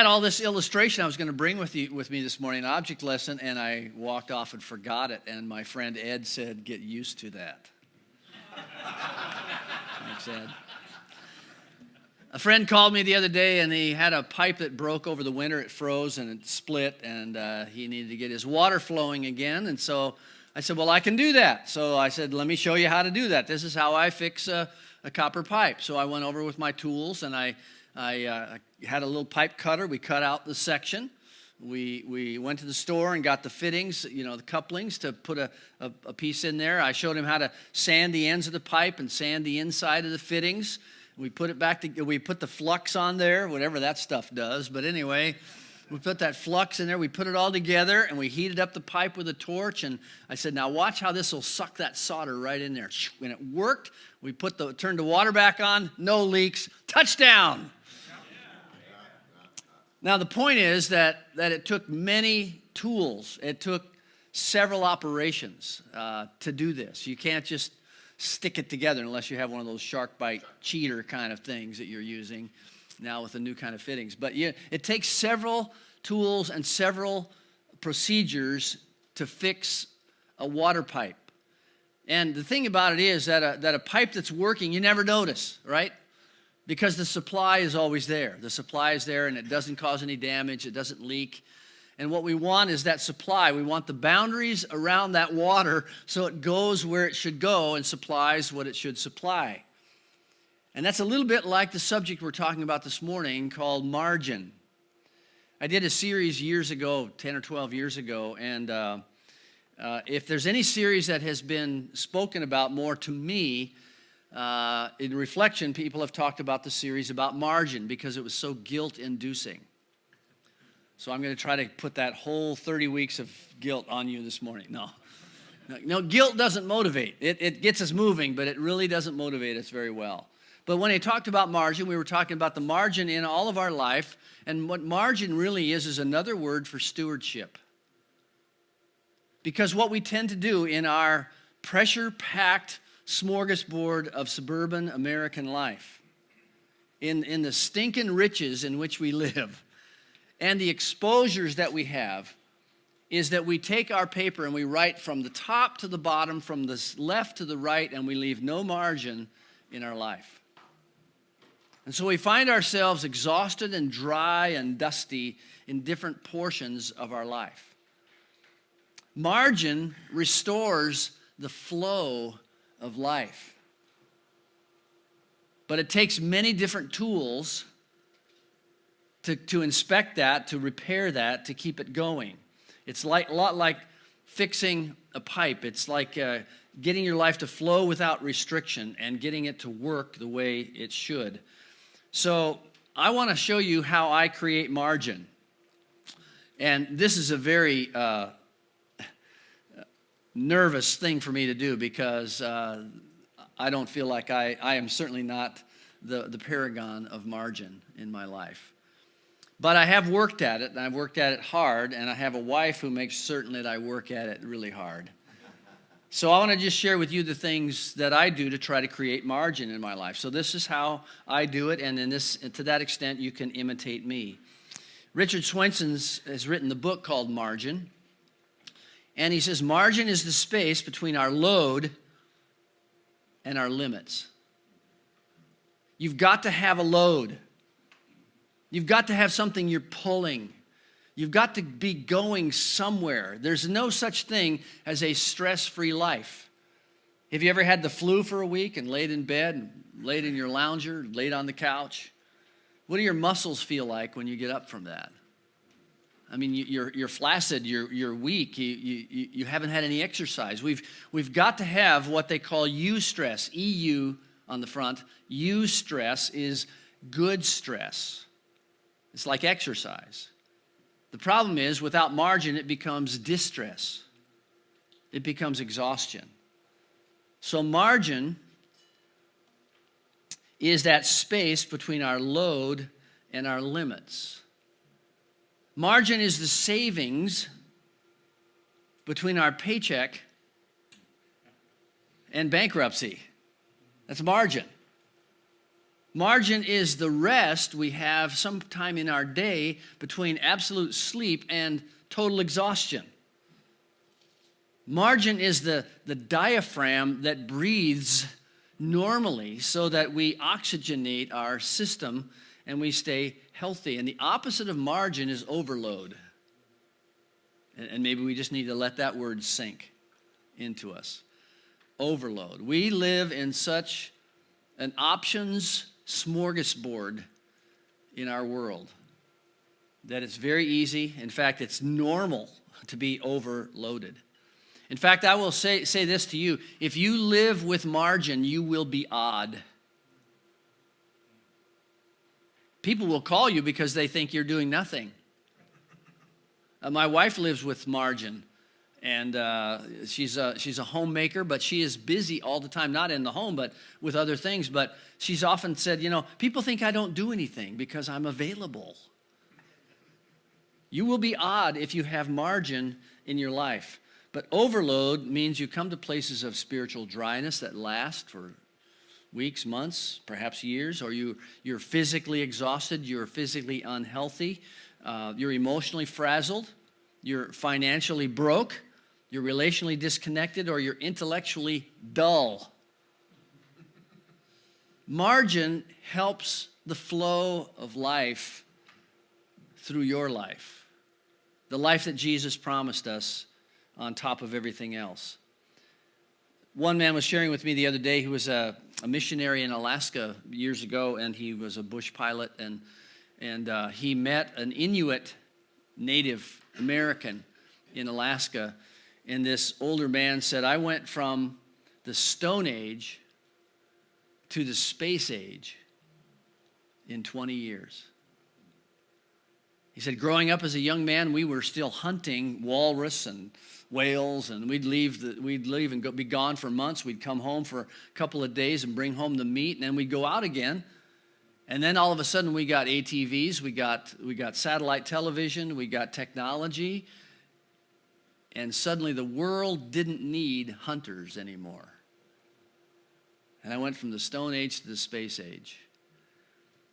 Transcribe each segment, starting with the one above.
had all this illustration I was going to bring with me this morning, an object lesson, and I walked off and forgot it. And my friend Ed said, "Get used to that." Thanks, Ed. A friend called me the other day, and he had a pipe that broke over the winter. It froze and it split, and he needed to get his water flowing again. And so I said, "Well, I can do that." So I said, "Let me show you how to do that. This is how I fix a copper pipe." So I went over with my tools, and I had a little pipe cutter. We cut out the section. We went to the store and got the fittings, the couplings to put a piece in there. I showed him how to sand the ends of the pipe and sand the inside of the fittings. We put it back we put the flux on there, whatever that stuff does. But anyway, we put that flux in there. We put it all together, and we heated up the pipe with a torch. And I said, "Now watch how this will suck that solder right in there." And it worked. We turned the water back on. No leaks. Touchdown. Now, the point is that it took many tools. It took several operations to do this. You can't just stick it together unless you have one of those shark bite cheater kind of things that you're using now with the new kind of fittings. But it takes several tools and several procedures to fix a water pipe. And the thing about it is that a pipe that's working, you never notice, right? Because the supply is always there. The supply is there, and it doesn't cause any damage. It doesn't leak. And what we want is that supply. We want the boundaries around that water so it goes where it should go and supplies what it should supply. And that's a little bit like the subject we're talking about this morning called margin. I did a series years ago, 10 or 12 years ago, and if there's any series that has been spoken about more to me, in reflection, people have talked about the series about margin because it was so guilt-inducing. So I'm going to try to put that whole 30 weeks of guilt on you this morning. No, guilt doesn't motivate. It gets us moving, but it really doesn't motivate us very well. But when I talked about margin, we were talking about the margin in all of our life, and what margin really is another word for stewardship. Because what we tend to do in our pressure-packed smorgasbord of suburban American life, in the stinking riches in which we live, and the exposures that we have, is that we take our paper and we write from the top to the bottom, from the left to the right, and we leave no margin in our life. And so we find ourselves exhausted and dry and dusty in different portions of our life. Margin restores the flow of life. But it takes many different tools to inspect that, to repair that, to keep it going. It's a lot like fixing a pipe. It's like getting your life to flow without restriction and getting it to work the way it should. So I want to show you how I create margin. And this is a very nervous thing for me to do because I don't feel like I am certainly not the paragon of margin in my life. But I have worked at it, and I've worked at it hard, and I have a wife who makes certain that I work at it really hard. So I want to just share with you the things that I do to try to create margin in my life. So this is how I do it, and to that extent, you can imitate me. Richard Swenson has written the book called Margin, and he says, margin is the space between our load and our limits. You've got to have a load. You've got to have something you're pulling. You've got to be going somewhere. There's no such thing as a stress-free life. Have you ever had the flu for a week and laid in bed, and laid in your lounger, laid on the couch? What do your muscles feel like when you get up from that? I mean, you're flaccid, you're weak, you haven't had any exercise. We've got to have what they call eustress, EU on the front. Eustress is good stress. It's like exercise. The problem is, without margin, it becomes distress. It becomes exhaustion. So margin is that space between our load and our limits. Margin is the savings between our paycheck and bankruptcy. That's margin. Margin is the rest we have sometime in our day between absolute sleep and total exhaustion. Margin is the diaphragm that breathes normally so that we oxygenate our system and we stay healthy. And the opposite of margin is overload. And maybe we just need to let that word sink into us. Overload. We live in such an options smorgasbord in our world that it's very easy. In fact, it's normal to be overloaded. In fact, I will say this to you. If you live with margin, you will be odd. People will call you because they think you're doing nothing. My wife lives with margin, and she's a homemaker, but she is busy all the time, not in the home, but with other things. But she's often said, people think I don't do anything because I'm available. You will be odd if you have margin in your life. But overload means you come to places of spiritual dryness that last for weeks, months, perhaps years, or you're physically exhausted, you're physically unhealthy, you're emotionally frazzled, you're financially broke, you're relationally disconnected, or you're intellectually dull. Margin helps the flow of life through your life, the life that Jesus promised us on top of everything else. One man was sharing with me the other day who was a missionary in Alaska years ago, and he was a bush pilot, and he met an Inuit Native American in Alaska, and this older man said, I went from the Stone Age to the Space Age in 20 years. He said, growing up as a young man, we were still hunting walrus and whales, and we'd leave and be gone for months. We'd come home for a couple of days and bring home the meat, and then we'd go out again. And then all of a sudden we got ATVs, we got satellite television, we got technology, and suddenly the world didn't need hunters anymore. And I went from the Stone Age to the Space Age.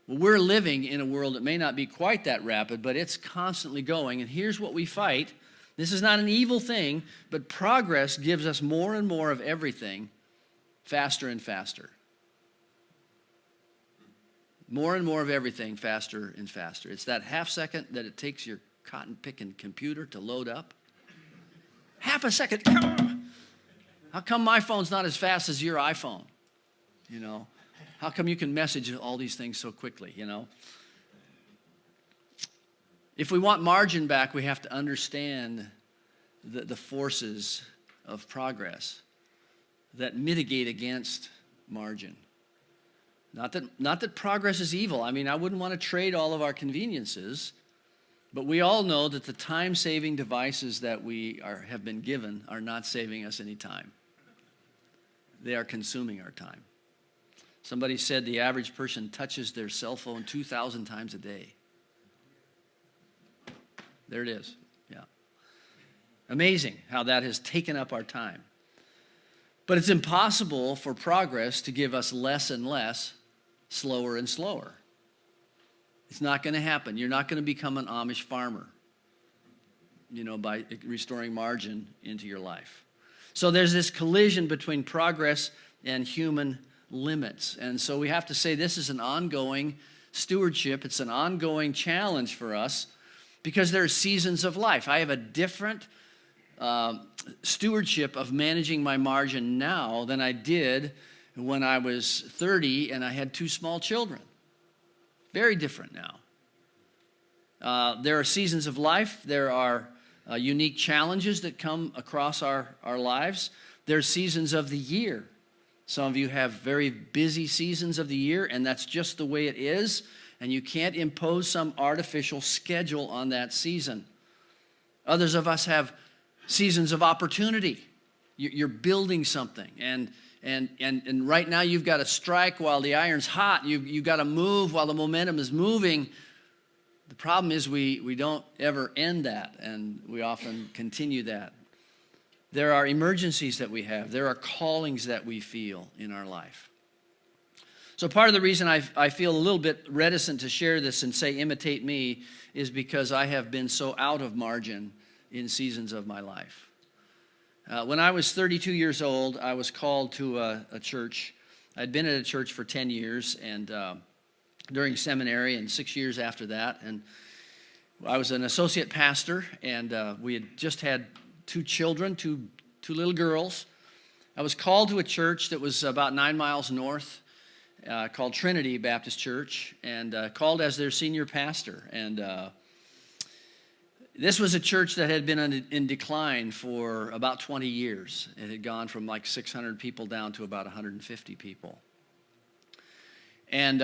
Well, we're living in a world that may not be quite that rapid, but it's constantly going. And here's what we fight. This is not an evil thing, but progress gives us more and more of everything faster and faster. More and more of everything faster and faster. It's that half second that it takes your cotton-picking computer to load up. Half a second. How come my phone's not as fast as your iPhone? How come you can message all these things so quickly, If we want margin back, we have to understand the forces of progress that mitigate against margin. Not that progress is evil. I mean, I wouldn't want to trade all of our conveniences, but we all know that the time-saving devices that we have been given are not saving us any time. They are consuming our time. Somebody said the average person touches their cell phone 2,000 times a day. There it is, yeah. Amazing how that has taken up our time. But it's impossible for progress to give us less and less, slower and slower. It's not going to happen. You're not going to become an Amish farmer, by restoring margin into your life. So there's this collision between progress and human limits. And so we have to say this is an ongoing stewardship. It's an ongoing challenge for us because there are seasons of life. I have a different stewardship of managing my margin now than I did when I was 30 and I had 2 small children. Very different now. There are seasons of life. There are unique challenges that come across our lives. There are seasons of the year. Some of you have very busy seasons of the year, and that's just the way it is, and you can't impose some artificial schedule on that season. Others of us have seasons of opportunity. You're building something, and right now you've got to strike while the iron's hot. You've got to move while the momentum is moving. The problem is we don't ever end that, and we often continue that. There are emergencies that we have. There are callings that we feel in our life. So part of the reason I feel a little bit reticent to share this and say imitate me is because I have been so out of margin in seasons of my life. When I was 32 years old, I was called to a church. I'd been at a church for 10 years and during seminary and 6 years after that. And I was an associate pastor, and we had just had two children, two little girls. I was called to a church that was about 9 miles north called Trinity Baptist Church, and called as their senior pastor. And this was a church that had been in decline for about 20 years. It had gone from like 600 people down to about 150 people. And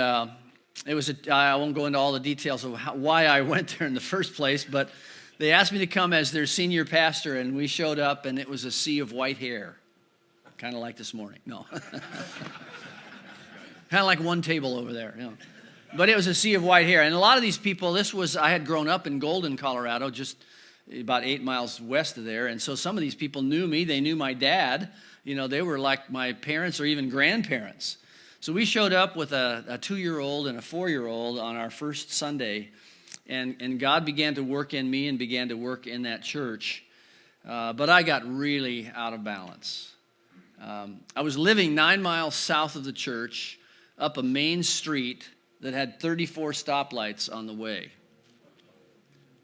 it was I won't go into all the details of why I went there in the first place, but they asked me to come as their senior pastor, and we showed up, and it was a sea of white hair, kind of like this morning. No. Kind of like one table over there. You know. But it was a sea of white hair. And a lot of these people, I had grown up in Golden, Colorado, just about 8 miles west of there. And so some of these people knew me. They knew my dad. You know, they were like my parents or even grandparents. So we showed up with a 2-year-old and a 4-year-old on our first Sunday. And God began to work in me and began to work in that church. But I got really out of balance. I was living 9 miles south of the church, up a main street that had 34 stoplights on the way.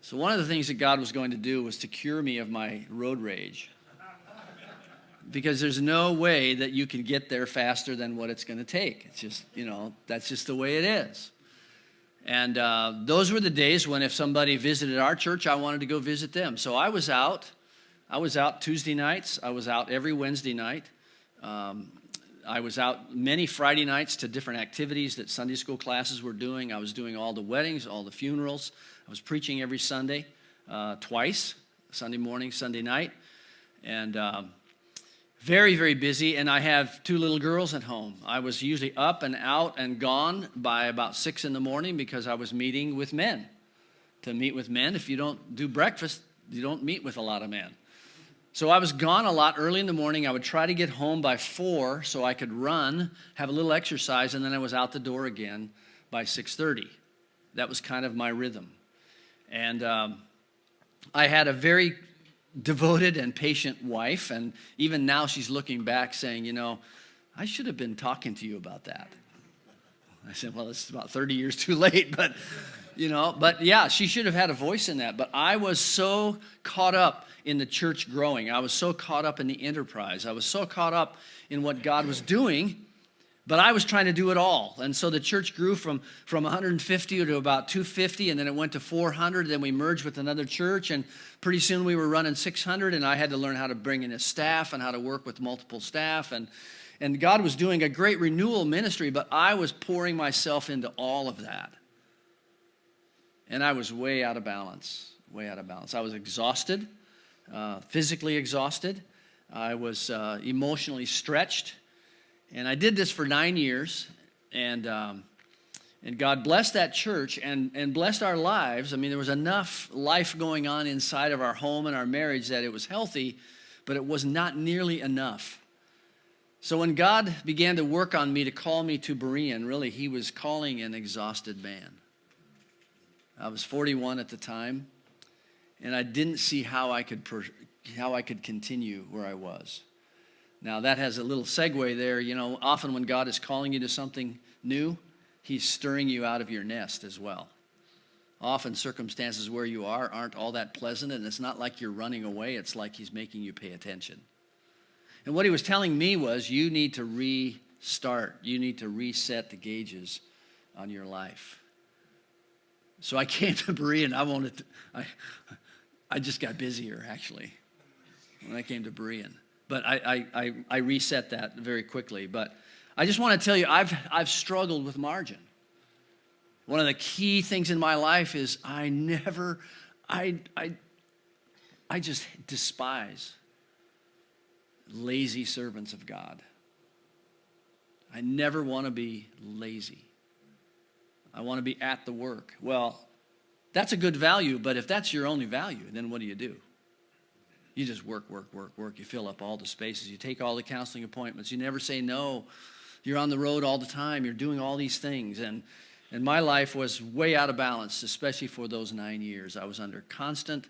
So one of the things that God was going to do was to cure me of my road rage. Because there's no way that you can get there faster than what it's going to take. It's just, that's just the way it is. And those were the days when if somebody visited our church, I wanted to go visit them. So I was out. Tuesday nights. I was out every Wednesday night. I was out many Friday nights to different activities that Sunday school classes were doing. I was doing all the weddings, all the funerals. I was preaching every Sunday, twice, Sunday morning, Sunday night. And very, very busy. And I have 2 little girls at home. I was usually up and out and gone by about 6 in the morning because I was meeting with men. To meet with men, if you don't do breakfast, you don't meet with a lot of men. So I was gone a lot early in the morning. I would try to get home by 4 so I could run, have a little exercise, and then I was out the door again by 6:30. That was kind of my rhythm. And I had a very devoted and patient wife, and even now she's looking back saying, I should have been talking to you about that. I said, well, it's about 30 years too late, but yeah, she should have had a voice in that. But I was so caught up in the church growing. I was so caught up in the enterprise. I was so caught up in what God was doing, but I was trying to do it all. And so the church grew from 150 to about 250, and then it went to 400. Then we merged with another church, and pretty soon we were running 600, and I had to learn how to bring in a staff and how to work with multiple staff. And God was doing a great renewal ministry, but I was pouring myself into all of that. And I was way out of balance, I was exhausted, physically exhausted. I was emotionally stretched. And I did this for 9 years. And God blessed that church and blessed our lives. I mean, there was enough life going on inside of our home and our marriage that it was healthy, but it was not nearly enough. So when God began to work on me to call me to Berean, really, he was calling an exhausted man. I was 41 at the time, and I didn't see how I could continue where I was. Now, that has a little segue there. Often when God is calling you to something new, he's stirring you out of your nest as well. Often circumstances where you aren't all that pleasant, and it's not like you're running away. It's like he's making you pay attention. And what he was telling me was, you need to restart. You need to reset the gauges on your life. So I came to Berean. I just got busier, actually, when I came to Berean. But I reset that very quickly. But I just want to tell you, I've struggled with margin. One of the key things in my life is I just despise lazy servants of God. I never want to be lazy. I want to be at the work. Well, that's a good value, but if that's your only value, then what do? You just work. You fill up all the spaces. You take all the counseling appointments. You never say no You're on the road all the time. You're doing all these things. And my life was way out of balance, especially for those 9 years. I was under constant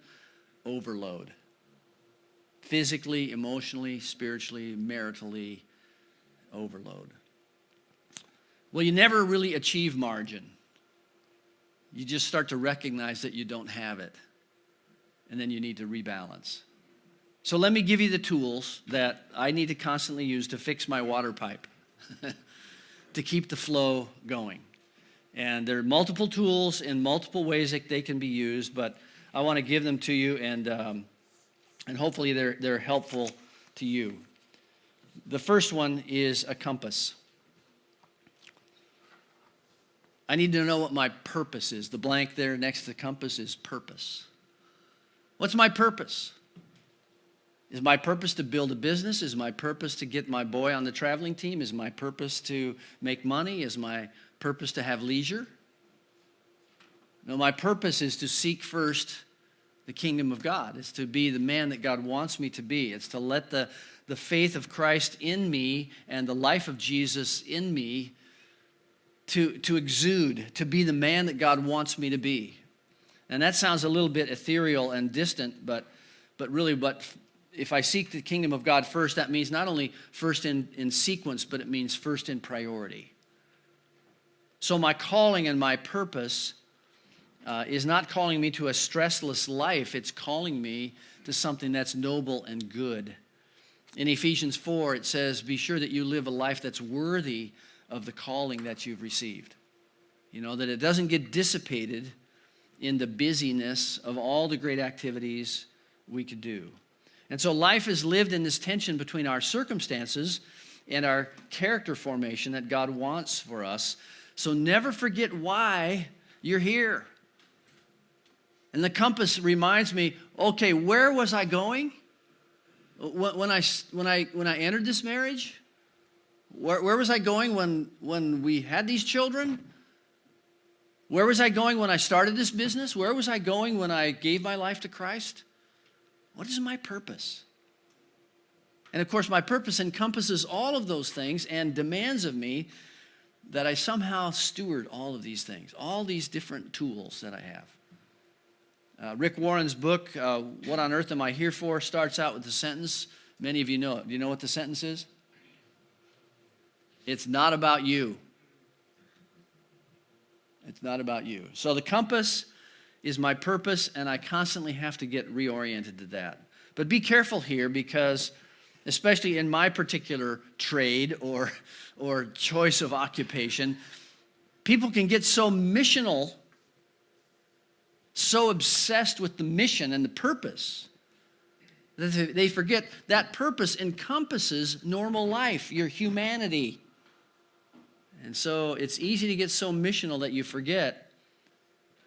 overload. Physically, emotionally, spiritually, maritally, overload. Well, you never really achieve margin. You just start to recognize that you don't have it. And then you need to rebalance. So let me give you the tools that I need to constantly use to fix my water pipe, to keep the flow going. And there are multiple tools in multiple ways that they can be used, but I want to give them to you, and hopefully they're helpful to you. The first one is a compass. I need to know what my purpose is. The blank there next to the compass is purpose. What's my purpose? Is my purpose to build a business? Is my purpose to get my boy on the traveling team? Is my purpose to make money? Is my purpose to have leisure? No, my purpose is to seek first the kingdom of God. It's to be the man that God wants me to be. It's to let the faith of Christ in me and the life of Jesus in me to exude, to be the man that God wants me to be. And that sounds a little bit ethereal and distant, but if I seek the kingdom of God first, that means not only first in sequence, but it means first in priority. So my calling and my purpose is not calling me to a stressless life. It's calling me to something that's noble and good. In Ephesians 4, it says, be sure that you live a life that's worthy of the calling that you've received. You know, that it doesn't get dissipated in the busyness of all the great activities we could do. And so life is lived in this tension between our circumstances and our character formation that God wants for us. So never forget why you're here. And the compass reminds me, okay, where was I going when I entered this marriage? Where was I going when we had these children? Where was I going when I started this business? Where was I going when I gave my life to Christ? What is my purpose? And of course, my purpose encompasses all of those things and demands of me that I somehow steward all of these things, all these different tools that I have. Rick Warren's book, What on Earth Am I Here For?, starts out with the sentence. Many of you know it. Do you know what the sentence is? It's not about you. It's not about you. So the compass is my purpose, and I constantly have to get reoriented to that. But be careful here, because especially in my particular trade or choice of occupation, people can get so missional, so obsessed with the mission and the purpose, that they forget that purpose encompasses normal life, your humanity. And so it's easy to get so missional that you forget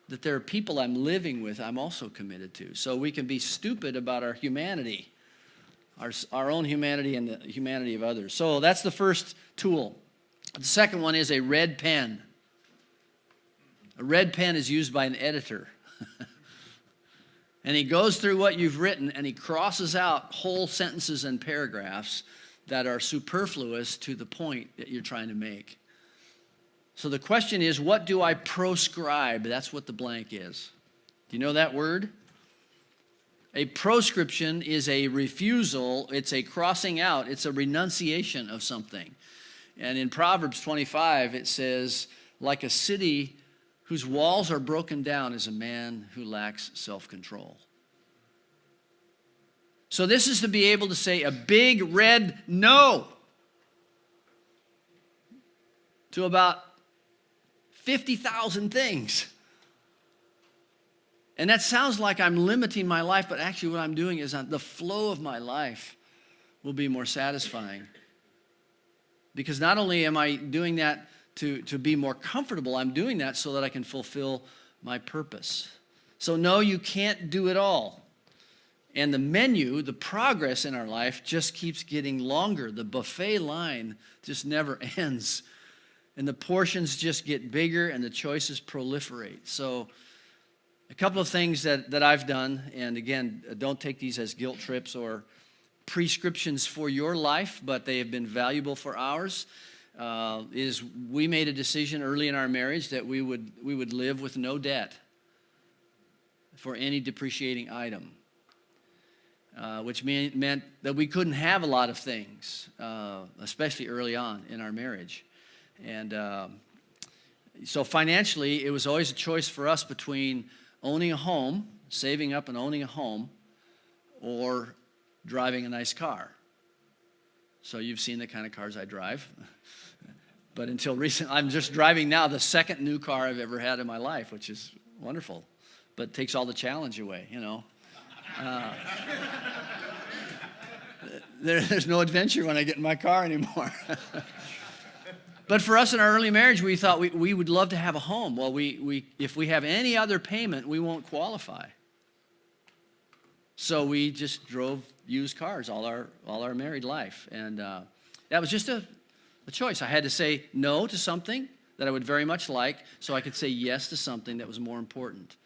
that there are people I'm living with I'm also committed to. So we can be stupid about our humanity, our own humanity and the humanity of others. So that's the first tool. The second one is a red pen. A red pen is used by an editor. And he goes through what you've written and he crosses out whole sentences and paragraphs that are superfluous to the point that you're trying to make. So the question is, what do I proscribe? That's what the blank is. Do you know that word? A proscription is a refusal. It's a crossing out. It's a renunciation of something. And in Proverbs 25, it says, like a city whose walls are broken down is a man who lacks self-control. So this is to be able to say a big red no to about 50,000 things. And that sounds like I'm limiting my life, but actually what I'm doing is the flow of my life will be more satisfying. Because not only am I doing that to be more comfortable, I'm doing that so that I can fulfill my purpose. So no, you can't do it all. And the menu, the progress in our life just keeps getting longer. The buffet line just never ends. And the portions just get bigger and the choices proliferate. So a couple of things that I've done, and again, don't take these as guilt trips or prescriptions for your life, but they have been valuable for ours. is we made a decision early in our marriage that we would live with no debt for any depreciating item, which meant that we couldn't have a lot of things, especially early on in our marriage. And so financially, it was always a choice for us between owning a home, saving up and owning a home, or driving a nice car. So you've seen the kind of cars I drive. But until recently, I'm just driving now the second new car I've ever had in my life, which is wonderful. But it takes all the challenge away, you know. There's no adventure when I get in my car anymore. But for us in our early marriage, we thought we would love to have a home. Well, if we have any other payment, we won't qualify. So we just drove used cars all our married life. And that was just a choice. I had to say no to something that I would very much like so I could say yes to something that was more important.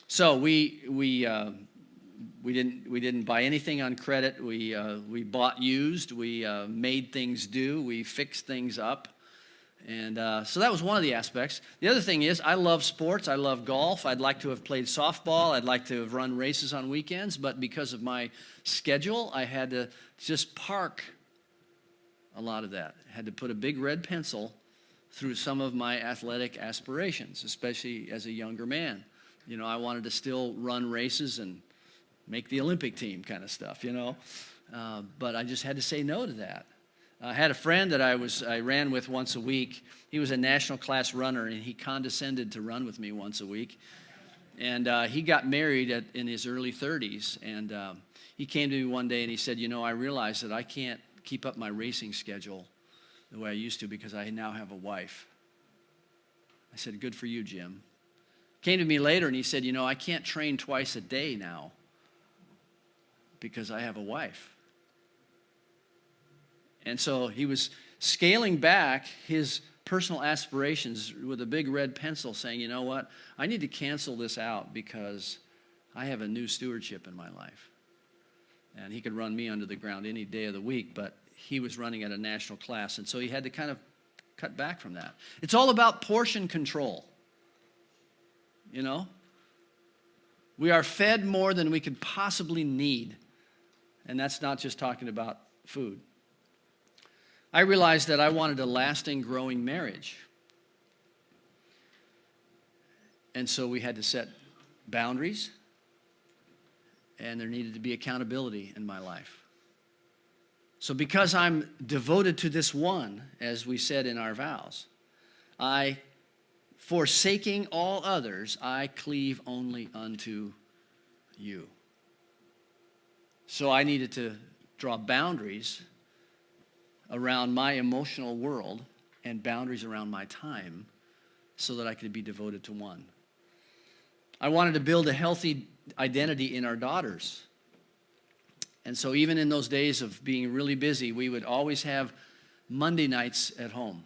So we didn't buy anything on credit. We bought used. We made things do. We fixed things up. And so that was one of the aspects. The other thing is I love sports. I love golf. I'd like to have played softball. I'd like to have run races on weekends. But because of my schedule, I had to just park a lot of that. I had to put a big red pencil through some of my athletic aspirations, especially as a younger man. You know, I wanted to still run races and make the Olympic team kind of stuff, you know. But I just had to say no to that. I had a friend that I ran with once a week. He was a national class runner, and he condescended to run with me once a week. And he got married in his early 30s, and he came to me one day and he said, you know, I realized that I can't keep up my racing schedule the way I used to because I now have a wife. I said, good for you, Jim. Came to me later and he said, you know, I can't train twice a day now because I have a wife. And so he was scaling back his personal aspirations with a big red pencil saying, you know what, I need to cancel this out because I have a new stewardship in my life. And he could run me under the ground any day of the week, but he was running at a national class, and so he had to kind of cut back from that. It's all about portion control, you know. We are fed more than we could possibly need, and that's not just talking about food. I realized that I wanted a lasting, growing marriage. And so we had to set boundaries, and there needed to be accountability in my life. So because I'm devoted to this one, as we said in our vows, forsaking all others, I cleave only unto you. So I needed to draw boundaries around my emotional world and boundaries around my time so that I could be devoted to one. I wanted to build a healthy identity in our daughters. And so even in those days of being really busy, we would always have Monday nights at home.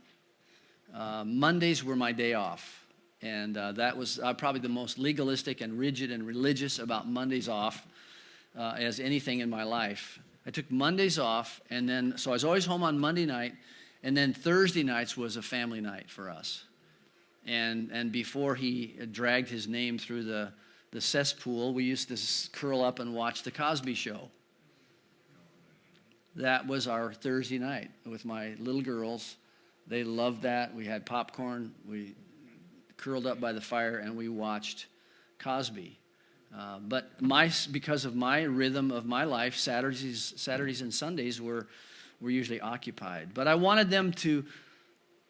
Mondays were my day off. And that was probably the most legalistic and rigid and religious about Mondays off as anything in my life. I took Mondays off, and then, so I was always home on Monday night, and then Thursday nights was a family night for us. And before he dragged his name through the cesspool, we used to curl up and watch The Cosby Show. That was our Thursday night with my little girls. They loved that. We had popcorn. We curled up by the fire, and we watched Cosby. But because of my rhythm of my life, Saturdays and Sundays were usually occupied. But I wanted them to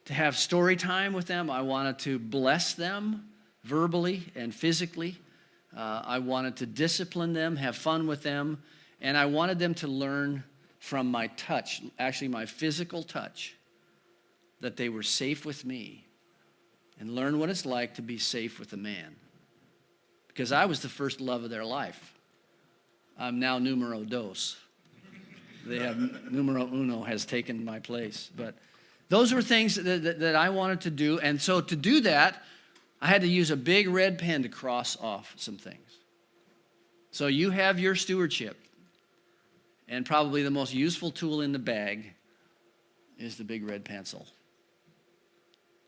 have story time with them. I wanted to bless them verbally and physically. I wanted to discipline them, have fun with them, and I wanted them to learn from my touch, actually my physical touch, that they were safe with me, and learn what it's like to be safe with a man. Because I was the first love of their life. I'm now numero dos. They have numero uno has taken my place. But those were things that I wanted to do. And so to do that, I had to use a big red pen to cross off some things. So you have your stewardship. And probably the most useful tool in the bag is the big red pencil.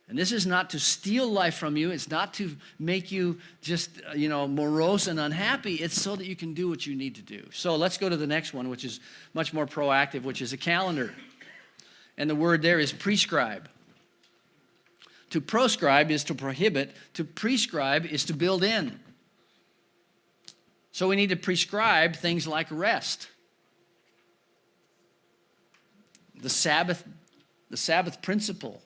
And this is not to steal life from you. It's not to make you just, morose and unhappy. It's so that you can do what you need to do. So let's go to the next one, which is much more proactive, which is a calendar. And the word there is prescribe. To proscribe is to prohibit. To prescribe is to build in. So we need to prescribe things like rest. The Sabbath principle.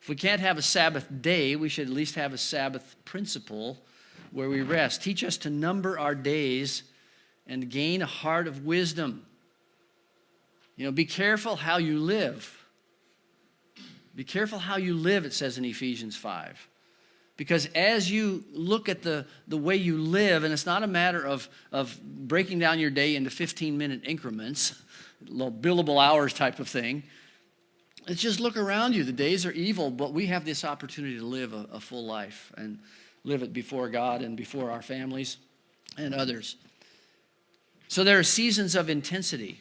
If we can't have a Sabbath day, we should at least have a Sabbath principle where we rest. Teach us to number our days and gain a heart of wisdom. Be careful how you live. Be careful how you live, it says in Ephesians 5. Because as you look at the way you live, and it's not a matter of breaking down your day into 15-minute increments, little billable hours type of thing. It's just look around you. The days are evil, but we have this opportunity to live a full life and live it before God and before our families and others. So there are seasons of intensity,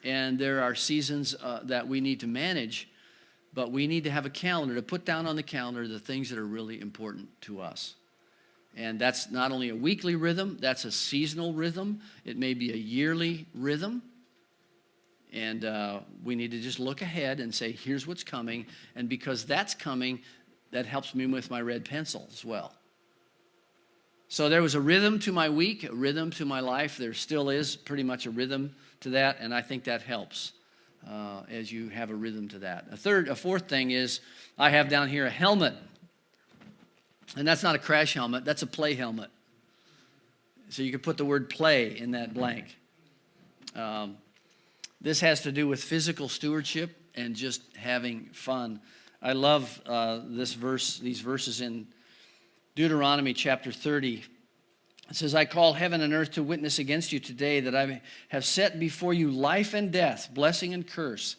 and there are seasons that we need to manage, but we need to have a calendar to put down on the calendar the things that are really important to us. And that's not only a weekly rhythm, that's a seasonal rhythm. It may be a yearly rhythm. And we need to just look ahead and say, here's what's coming. And because that's coming, that helps me with my red pencil as well. So there was a rhythm to my week, a rhythm to my life. There still is pretty much a rhythm to that. And I think that helps as you have a rhythm to that. A fourth thing is I have down here a helmet. And that's not a crash helmet. That's a play helmet. So you can put the word play in that blank. This has to do with physical stewardship and just having fun. I love these verses in Deuteronomy chapter 30. It says, I call heaven and earth to witness against you today that I have set before you life and death, blessing and curse.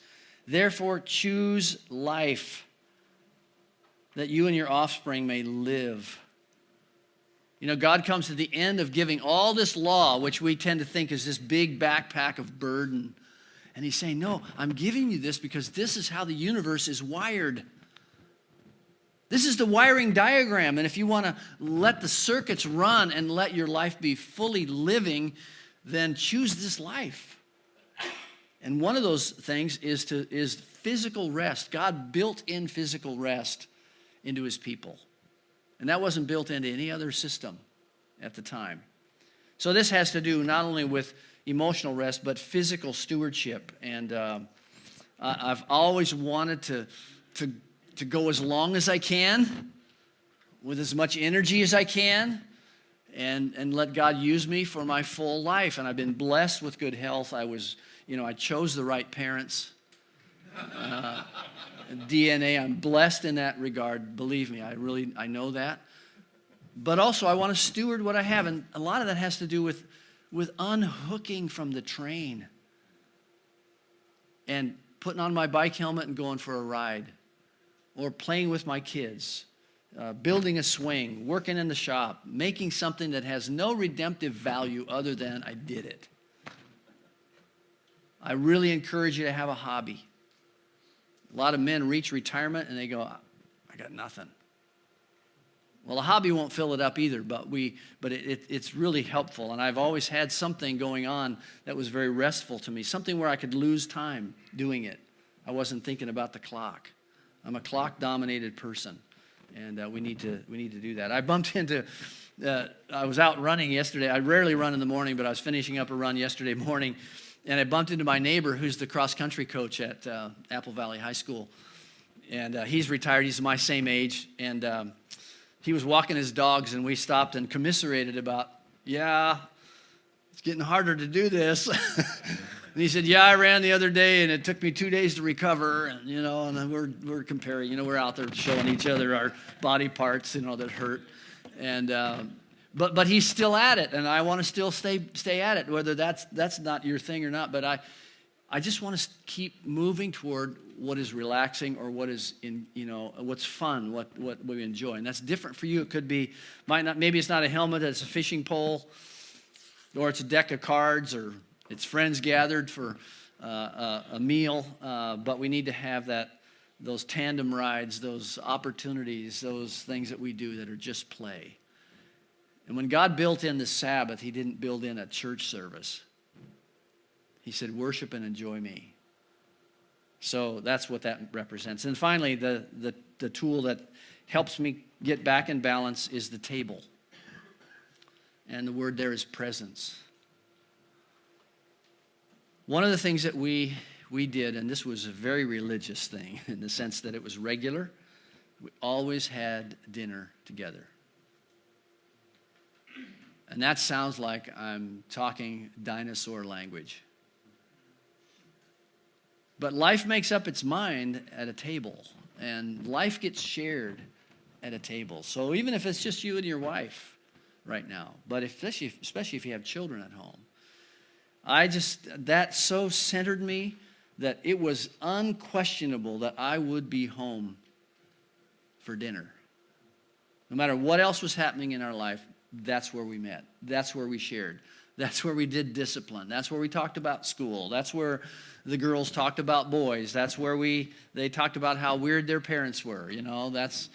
Therefore choose life, that you and your offspring may live. God comes to the end of giving all this law, which we tend to think is this big backpack of burden. And he's saying, no, I'm giving you this because this is how the universe is wired. This is the wiring diagram. And if you want to let the circuits run and let your life be fully living, then choose this life. And one of those things is physical rest. God built in physical rest into his people. And that wasn't built into any other system at the time. So this has to do not only with emotional rest, but physical stewardship. And I've always wanted to go as long as I can, with as much energy as I can, and let God use me for my full life. And I've been blessed with good health. I chose the right parents. DNA, I'm blessed in that regard. Believe me, I know that. But also, I want to steward what I have, and a lot of that has to do with unhooking from the train and putting on my bike helmet and going for a ride, or playing with my kids, building a swing, working in the shop, making something that has no redemptive value other than I did it. I really encourage you to have a hobby. A lot of men reach retirement and they go, I got nothing. Well, a hobby won't fill it up either, but it's really helpful. And I've always had something going on that was very restful to me, something where I could lose time doing it. I wasn't thinking about the clock. I'm a clock-dominated person, and we need to do that. I bumped into, I was out running yesterday. I rarely run in the morning, but I was finishing up a run yesterday morning, and I bumped into my neighbor who's the cross-country coach at Apple Valley High School. And he's retired. He's my same age, and he was walking his dogs, and we stopped and commiserated about, it's getting harder to do this. And he said, I ran the other day, and it took me 2 days to recover. And, and then we're comparing. We're out there showing each other our body parts, that hurt. And but he's still at it, and I want to still stay at it, whether that's not your thing or not. But I just want to keep moving toward what is relaxing or what is what's fun, what we enjoy. And that's different for you. It could be, maybe it's not a helmet, it's a fishing pole, or it's a deck of cards, or it's friends gathered for a meal, but we need to have those tandem rides, those opportunities, those things that we do that are just play. And when God built in the Sabbath, he didn't build in a church service. He said, worship and enjoy me. So that's what that represents. And finally, the tool that helps me get back in balance is the table. And the word there is presence. One of the things that we did, and this was a very religious thing in the sense that it was regular, we always had dinner together. And that sounds like I'm talking dinosaur language. But life makes up its mind at a table, and life gets shared at a table. So even if it's just you and your wife right now, but especially if you have children at home, that so centered me that it was unquestionable that I would be home for dinner. No matter what else was happening in our life, that's where we met. That's where we shared. That's where we did discipline. That's where we talked about school. That's where the girls talked about boys. That's where they talked about how weird their parents were. That's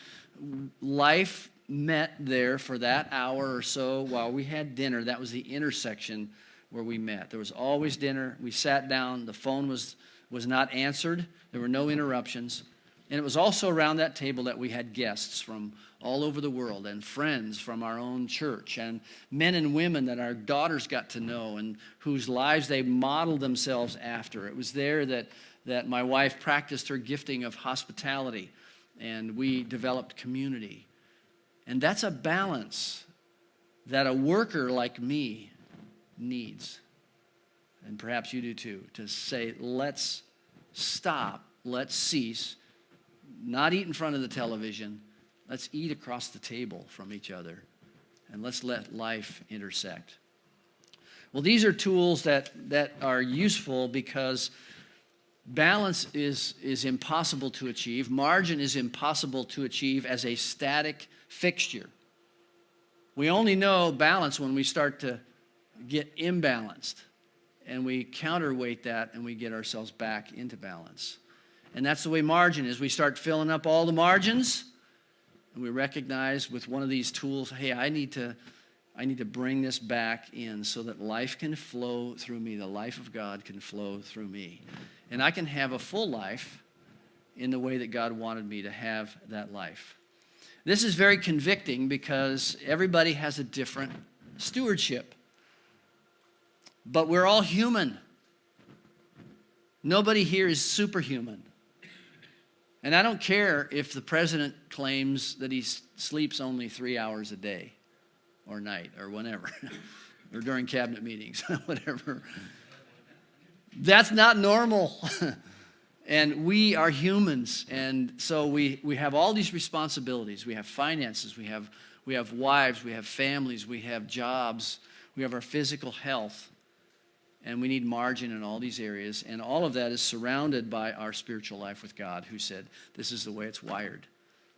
life met there for that hour or so while we had dinner. That was the intersection where we met. There was always dinner. We sat down. The phone was not answered. There were no interruptions. And it was also around that table that we had guests from all over the world and friends from our own church and men and women that our daughters got to know and whose lives they modeled themselves after. It was there that my wife practiced her gifting of hospitality and we developed community. And that's a balance that a worker like me needs. And perhaps you do too, to say, let's stop, let's cease, not eat in front of the television. Let's eat across the table from each other. And let's let life intersect. Well, these are tools that are useful because balance is impossible to achieve. Margin is impossible to achieve as a static fixture. We only know balance when we start to get imbalanced. And we counterweight that and we get ourselves back into balance. And that's the way margin is. We start filling up all the margins, and we recognize with one of these tools, hey, I need to bring this back in so that life can flow through me. The life of God can flow through me. And I can have a full life in the way that God wanted me to have that life. This is very convicting because everybody has a different stewardship. But we're all human. Nobody here is superhuman. And I don't care if the president claims that he sleeps only 3 hours a day or night or whenever, or during cabinet meetings, whatever. That's not normal. And we are humans. And so we have all these responsibilities. We have finances. We have wives. We have families. We have jobs. We have our physical health. And we need margin in all these areas. And all of that is surrounded by our spiritual life with God, who said, this is the way it's wired.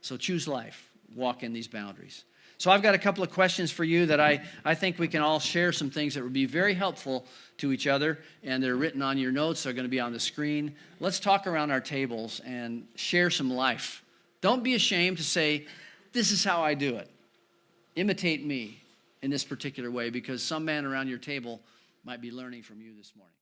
So choose life. Walk in these boundaries. So I've got a couple of questions for you that I think we can all share some things that would be very helpful to each other. And they're written on your notes. They're going to be on the screen. Let's talk around our tables and share some life. Don't be ashamed to say, this is how I do it. Imitate me in this particular way, because some man around your table might be learning from you this morning.